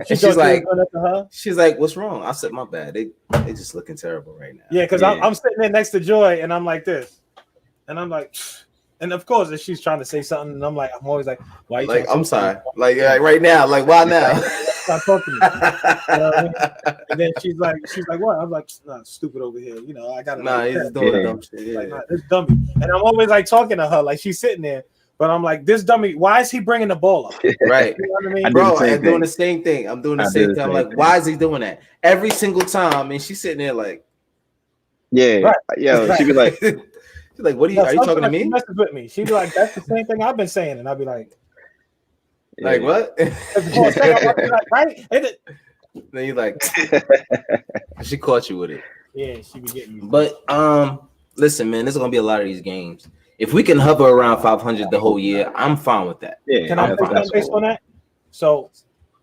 she's like, what's wrong? I said, my bad. They just looking terrible right now. Yeah, because I'm sitting there next to Joy and I'm like this. And I'm like, and of course, if she's trying to say something, and I'm always like, why? You like, I'm sorry. Like right now, like why now? Stop talking to me. You know what I mean? And then she's like, what? I'm like, nah, stupid over here. I got to. He's doing dumb shit. Like, this dummy. And I'm always like talking to her, like she's sitting there, but I'm like, this dummy. Why is he bringing the ball up? Right. You know what I mean, bro? I'm doing the same thing. I'm doing the same thing. I'm like, why is he doing that every single time? And she's sitting there like, She'd be like. She's like, what are you talking to me? She messes with me. She'd be like, that's the same thing I've been saying. And I'd be like, what? Right? Then you're like, she caught you with it. Yeah, she be getting me. But listen, man, there's gonna be a lot of these games. If we can hover around 500 the whole year, I'm fine with that. Yeah, can I put based on that? So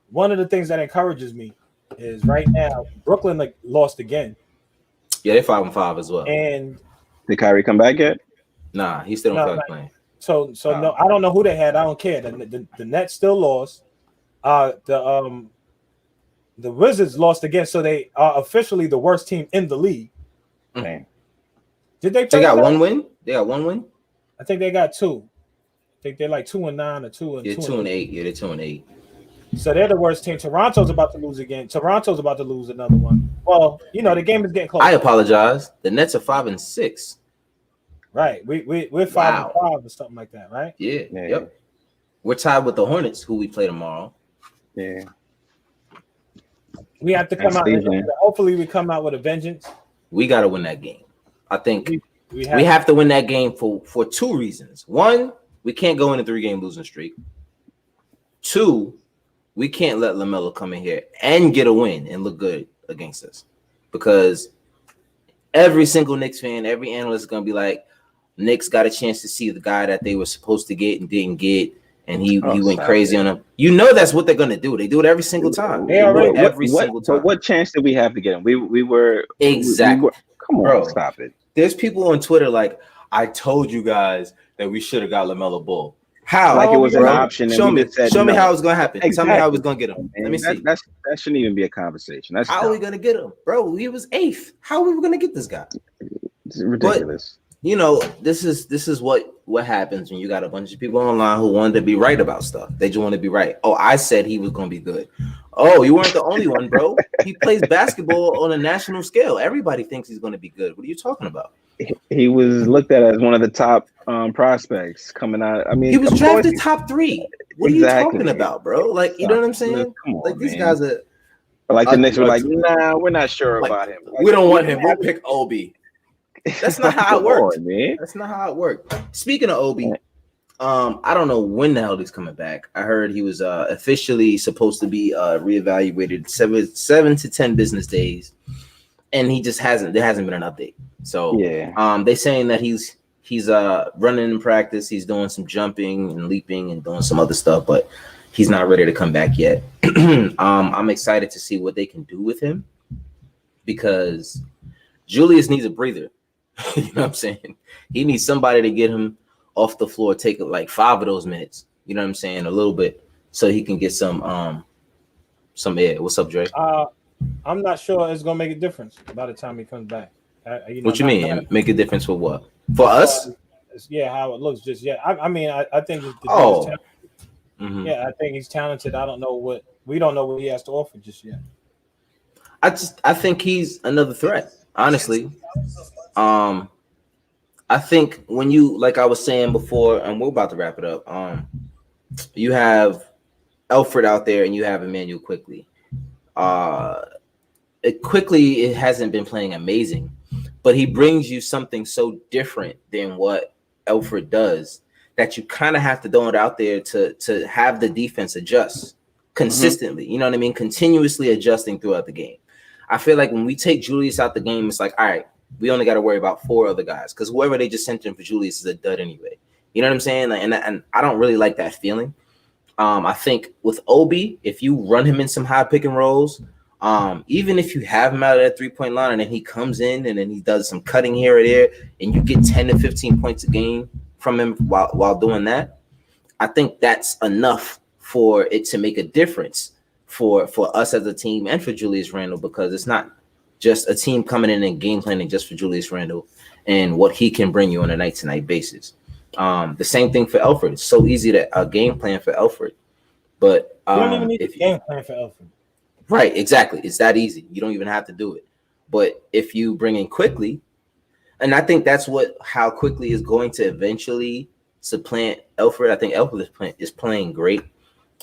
one of the things that encourages me is right now Brooklyn lost again. Yeah, they're 5-5 as well. And did Kyrie come back yet? Nah, he's still not playing. So no, I don't know who they had. I don't care. The Nets still lost. The Wizards lost again, so they are officially the worst team in the league. Man. Did they? They got one win. They got one win. I think they got two. I think they're like 2-9 or 2-8. Yeah, 2-8. Yeah, they're 2-8. So they're the worst team. Toronto's about to lose again. Toronto's about to lose another one. Well, the game is getting close. I apologize. The Nets are 5-6. Right. We're 5-5 or something like that, right? Yeah. Yep. We're tied with the Hornets, who we play tomorrow. Yeah. We have to come out. Hopefully, we come out with a vengeance. We got to win that game. I think we have to win that game for two reasons. One, we can't go in a 3-game losing streak. Two, we can't let LaMelo come in here and get a win and look good against us, because every single Knicks fan, every analyst is going to be like, Knicks got a chance to see the guy that they were supposed to get and didn't get, and he went crazy on him. That's what they're going to do. They do it every single time. Single time. But what chance did we have to get him? We were exactly. Come on, Bro. stop it. There's people on Twitter like, I told you guys that we should have got LaMelo Ball. How? Like it was an bro? option. And Show we me. just said Show me no. how it was gonna happen. Exactly. Tell me how it was gonna get him. Man, Let me see. That shouldn't even be a conversation. That's how dumb. are we gonna get him, bro? He was 8th. How are we gonna get this guy? It's ridiculous. But, this is what happens when you got a bunch of people online who wanted to be right about stuff. They just want to be right. Oh, I said he was gonna be good. Oh, you weren't the only one, bro. He plays basketball on a national scale. Everybody thinks he's gonna be good. What are you talking about? He was looked at as one of the top prospects coming out. I mean, he was drafted top 3. What are you talking about, bro? Like, you know what I'm saying? Come on, like these man. guys are like the Knicks were like, nah, we're not sure about him. Like, we don't want him. We'll pick Obi. That's not how it works, man. That's not how it worked. Speaking of Obi, I don't know when the hell he's coming back. I heard he was officially supposed to be reevaluated 7 to 10 business days, and he just hasn't. There hasn't been an update. So they're saying that he's running in practice. He's doing some jumping and leaping and doing some other stuff, but he's not ready to come back yet. I'm excited to see what they can do with him because Julius needs a breather. You know what I'm saying? He needs somebody to get him off the floor, take like 5 of those minutes. You know what I'm saying? A little bit, so he can get some air. What's up, Dre? I'm not sure it's gonna make a difference by the time he comes back. What you mean? Make a difference for what? For us? How it looks. Just I mean, I think. I think he's talented. I don't know what we don't know what he has to offer just yet. I think he's another threat. Honestly, I think when you, like I was saying before, and we're about to wrap it up. You have Elfrid out there, and you have Emmanuel Quickly. It hasn't been playing amazing, but he brings you something so different than what Elfrid does that you kind of have to throw it out there to have the defense adjust consistently. You know what I mean? Continuously adjusting throughout the game. I feel like when we take Julius out the game, it's like, all right, we only got to worry about 4 other guys because whoever they just sent in for Julius is a dud anyway. You know what I'm saying? Like, and I don't really like that feeling. I think with Obi, if you run him in some high pick and rolls, even if you have him out of that 3-point line and then he comes in and then he does some cutting here or there and you get 10 to 15 points a game from him while doing that, I think that's enough for it to make a difference for us as a team and for Julius Randle, because it's not just a team coming in and game planning just for Julius Randle and what he can bring you on a night-to-night basis. The same thing for Elfrid. It's so easy to game plan for Elfrid, but you don't even need a game plan for Elfrid. Right, exactly. It's that easy. You don't even have to do it. But if you bring in Quickly, and I think that's how Quickly is going to eventually supplant Elfrid. I think Elfrid is playing great,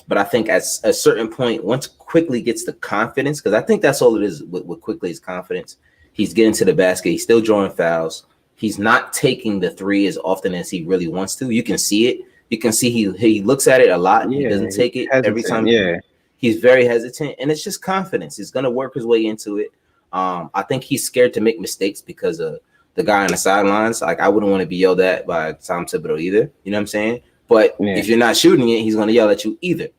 but I think at a certain point, once Quickly gets the confidence, because I think that's all it is with Quickly's confidence. He's getting to the basket. He's still drawing fouls. He's not taking the 3 as often as he really wants to. You can see it. You can see he looks at it a lot. He doesn't take it every time. He's very hesitant, and it's just confidence. He's going to work his way into it. I think he's scared to make mistakes because of the guy on the sidelines. Like, I wouldn't want to be yelled at by Tom Thibodeau either. You know what I'm saying? But if you're not shooting it, he's going to yell at you either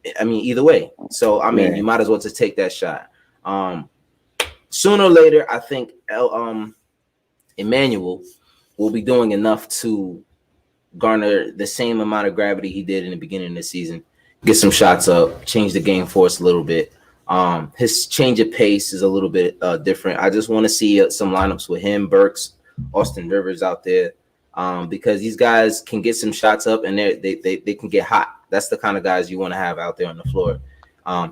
way. So, you might as well just take that shot. Sooner or later, I think Emmanuel will be doing enough to garner the same amount of gravity he did in the beginning of the season. Get some shots up, change the game for us a little bit. His change of pace is a little bit different. I just want to see some lineups with him, Burks, Austin Rivers out there, because these guys can get some shots up and they can get hot. That's the kind of guys you want to have out there on the floor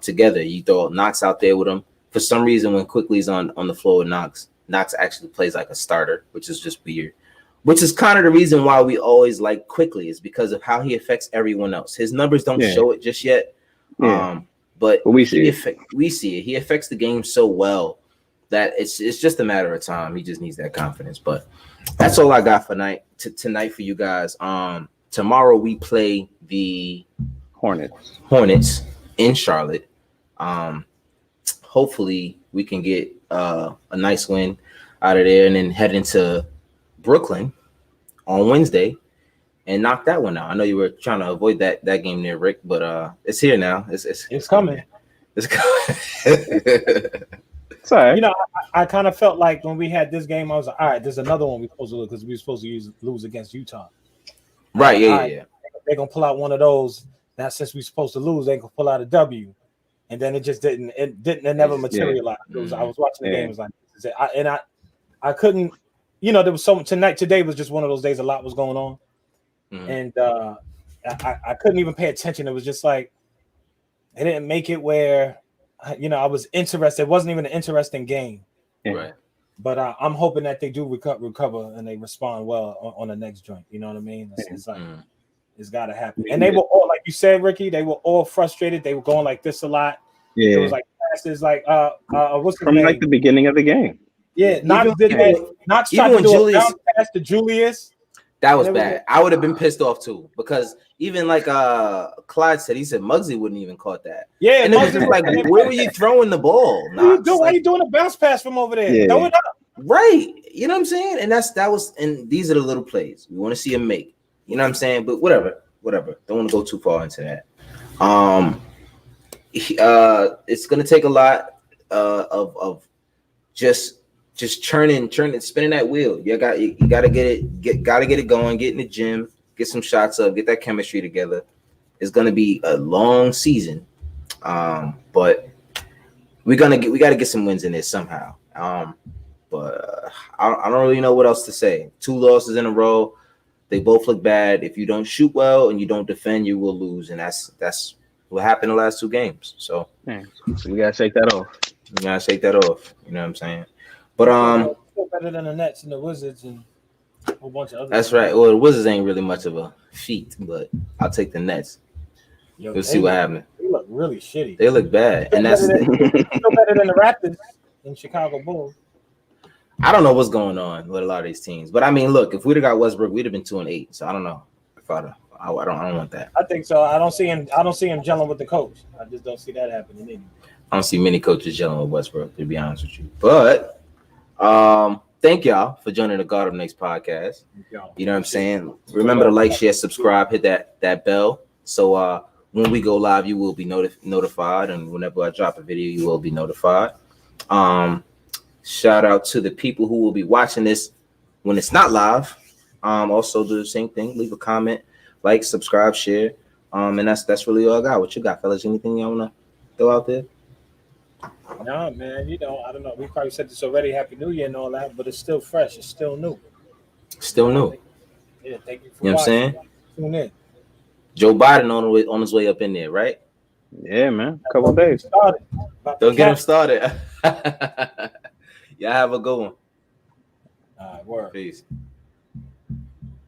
together. You throw Knox out there with them. For some reason, when Quickly's on the floor with Knox actually plays like a starter, which is just weird. Which is kind of the reason why we always like Quickly, is because of how he affects everyone else. His numbers don't show it just yet, but we see it. He affects the game so well that it's just a matter of time. He just needs that confidence. But that's all I got for tonight for you guys. Tomorrow we play the Hornets in Charlotte. Hopefully we can get a nice win out of there and then head into Brooklyn on Wednesday and knock that one out. I know you were trying to avoid that game there, Rick, but it's here now. It's coming. It's coming. Sorry. You know, I kind of felt like when we had this game, I was like, all right, there's another one we're supposed to lose because we were supposed to lose against Utah. Right, yeah. They're gonna pull out one of those. Now, since we're supposed to lose, they can pull out a W. And then it just didn't. It never materialized. I was watching the game. It was like, I couldn't. There was so today was just one of those days. A lot was going on, and I couldn't even pay attention. It was just like it didn't make it where, I was interested. It wasn't even an interesting game, right? But I'm hoping that they do recover and they respond well on the next joint. You know what I mean? It's like it's got to happen. And they were all, like you said, Ricky. They were all frustrated. They were going like this a lot. Yeah, it was like passes like what's from like the beginning of the game. Yeah, Knox did that. Knox tried to do a bounce pass to Julius. That was bad. I would have been pissed off too, because even like Clyde said, he said Muggsy wouldn't even caught that. Yeah, and it was just like, where were you throwing the ball? Why are you doing a bounce pass from over there? Yeah. Throw it up. Right. You know what I'm saying? And and these are the little plays we want to see him make. You know what I'm saying? But whatever. Don't want to go too far into that. It's gonna take a lot of just churning, spinning that wheel. You gotta get it going, get in the gym, get some shots up, get that chemistry together. It's gonna be a long season, but we gotta get some wins in this somehow. But I don't really know what else to say. 2 losses in a row. They both look bad. If you don't shoot well and you don't defend, you will lose, and that's what happened the last 2 games. So we gotta shake that off. You know what I'm saying? But still better than the Nets and the Wizards and a whole bunch of other. That's right. Well, the Wizards ain't really much of a feat, but I'll take the Nets. We'll see what happens. They look really shitty. They look bad, and that's still better than the Raptors and Chicago Bulls. I don't know what's going on with a lot of these teams, but I mean, look, if we'd have got Westbrook, we'd have been 2-8. So I don't know if I don't want that. I think so. I don't see him gelling with the coach. I just don't see that happening either. I don't see many coaches gelling with Westbrook, to be honest with you. But thank y'all for joining the God of Knicks podcast. You know what I'm saying? Remember to like, share, subscribe, hit that bell. So when we go live, you will be notified, and whenever I drop a video, you will be notified. Shout out to the people who will be watching this when it's not live. Also do the same thing. Leave a comment, like, subscribe, share. And that's really all I got. What you got, fellas? Anything you wanna throw out there? No, man. I don't know. We probably said this already. Happy New Year and all that, but it's still fresh. It's still new. Still new. Yeah, thank you for watching. You know what I'm saying? Tune in. Joe Biden on his way up in there, right? Yeah, man. A couple of days. Don't get him started. Y'all have a good one. All right, word. Peace.